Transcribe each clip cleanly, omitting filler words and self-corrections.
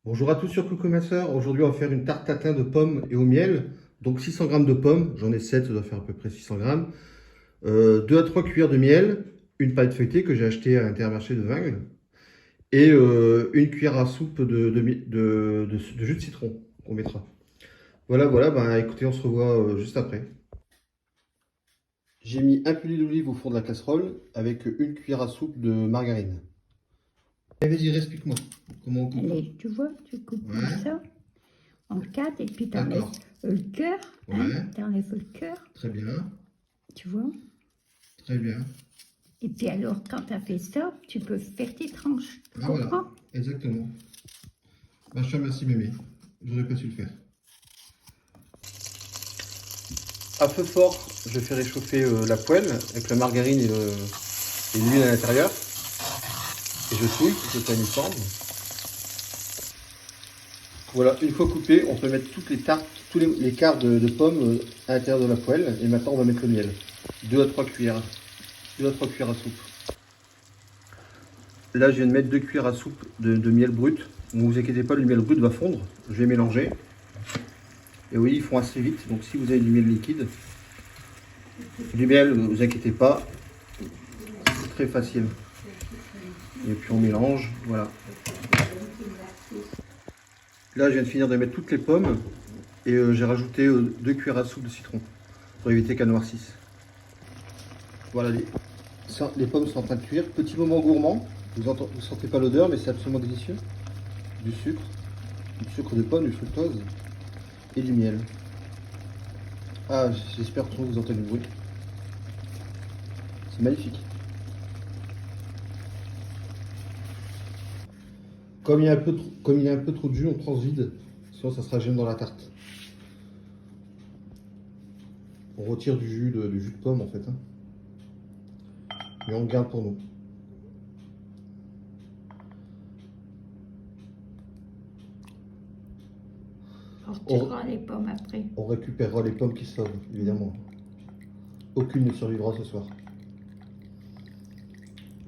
Bonjour à tous sur Coucou ma soeur. Aujourd'hui, on va faire une tarte tatin de pommes et au miel. Donc 600 g de pommes, j'en ai 7, ça doit faire à peu près 600 g. 2 à 3 cuillères de miel, une palette feuilletée que j'ai achetée à l'Intermarché de Vingles et une cuillère à soupe de jus de citron qu'on mettra. Voilà, bah écoutez, on se revoit juste après. J'ai mis un peu d'huile d'olive au fond de la casserole avec une cuillère à soupe de margarine. Vas-y, explique-moi comment on coupe. Allez, tu vois, tu coupes Ouais. comme ça, en quatre, et puis tu enlèves D'accord. le cœur. Ouais. Hein, tu enlèves le cœur, Très bien, tu vois. très bien. Et puis alors, quand tu as fait ça, tu peux faire tes tranches. Tu Ah comprends? voilà, exactement. Bah, je te remercie mémé, j'aurais pas su le faire. À feu fort, je fais réchauffer la poêle avec la margarine et l'huile à l'intérieur. Et je souille pour que ça uniforme. Voilà, une fois coupé, on peut mettre toutes les tartes, tous les quarts de pommes à l'intérieur de la poêle. Et maintenant, on va mettre le miel. 2 à 3 cuillères. 2 à 3 cuillères à soupe. Là, je viens de mettre 2 cuillères à soupe de miel brut. Ne vous inquiétez pas, le miel brut va fondre. Je vais mélanger. Et oui, ils font assez vite. Donc, si vous avez du miel liquide, du miel, ne vous inquiétez pas. C'est très facile. Et puis, on mélange. Voilà. Là, je viens de finir de mettre toutes les pommes. Et j'ai rajouté 2 cuillères à soupe de citron. Pour éviter qu'elles noircissent. Voilà, les pommes sont en train de cuire. Petit moment gourmand. Vous ne sentez pas l'odeur, mais c'est absolument délicieux. Du sucre de pomme, du fructose et du miel. Ah, j'espère que vous entendez le bruit. C'est magnifique. Comme il y a un peu trop de jus, on transvide. Sinon, ça sera gênant dans la tarte. On retire du jus de pomme, en fait. Hein. Mais on garde pour nous. On retirera les pommes après. On récupérera les pommes qui sauvent, évidemment. Aucune ne survivra ce soir.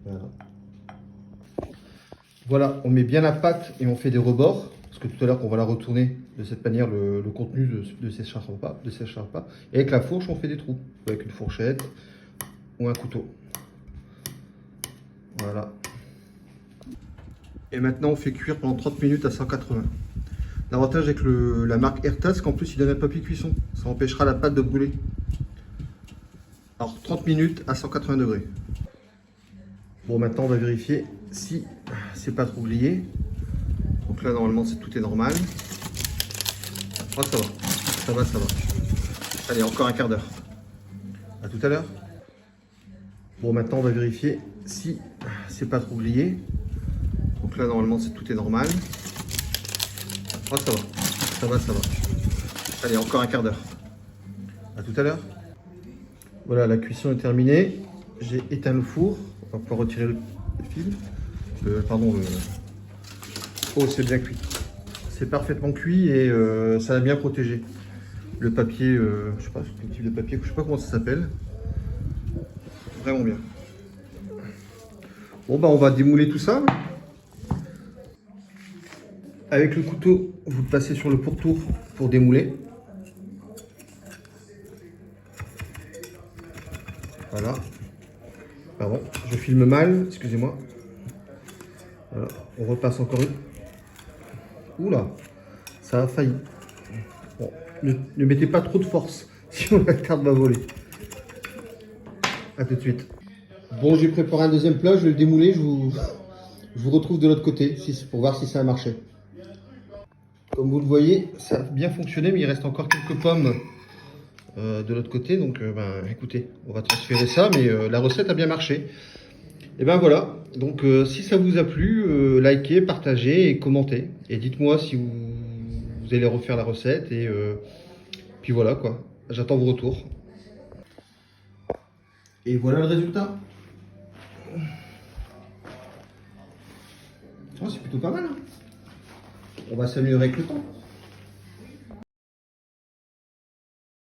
Voilà. Voilà, on met bien la pâte et on fait des rebords. Parce que tout à l'heure, on va la retourner de cette manière, le contenu de ces repas. Et avec la fourche, on fait des trous. Avec une fourchette ou un couteau. Voilà. Et maintenant, on fait cuire pendant 30 minutes à 180. L'avantage avec la marque Erta, c'est qu'en plus, il donne un papier cuisson. Ça empêchera la pâte de brûler. Alors, 30 minutes à 180 degrés. Bon, maintenant, on va vérifier si c'est pas trop grillé. Donc là, normalement, tout est normal. Oh, ça va. Allez, encore un quart d'heure. À tout à l'heure. Bon, maintenant, on va vérifier si c'est pas trop grillé. Donc là, normalement, tout est normal. Oh, ça va. Allez, encore un quart d'heure. À tout à l'heure. Voilà, la cuisson est terminée. J'ai éteint le four. On va pouvoir retirer le fil. Oh, c'est bien cuit. C'est parfaitement cuit et ça a bien protégé. Le papier, je sais pas quel type de papier, je sais pas comment ça s'appelle. Vraiment bien. Bon, bah on va démouler tout ça. Avec le couteau, vous passez sur le pourtour pour démouler. Voilà. Pardon, je filme mal, excusez-moi. Voilà, on repasse encore une. Oula, ça a failli. Bon, ne mettez pas trop de force, sinon la tarte va voler. A tout de suite. Bon, j'ai préparé un deuxième plat, je vais le démouler, je vous retrouve de l'autre côté pour voir si ça a marché. Comme vous le voyez, ça a bien fonctionné, mais il reste encore quelques pommes de l'autre côté. Donc, écoutez, on va transférer ça, mais la recette a bien marché. Et ben voilà, donc si ça vous a plu, likez, partagez et commentez. Et dites-moi si vous allez refaire la recette. Et puis voilà quoi, j'attends vos retours. Et voilà le résultat. Oh, c'est plutôt pas mal. Hein. On va s'améliorer avec le temps.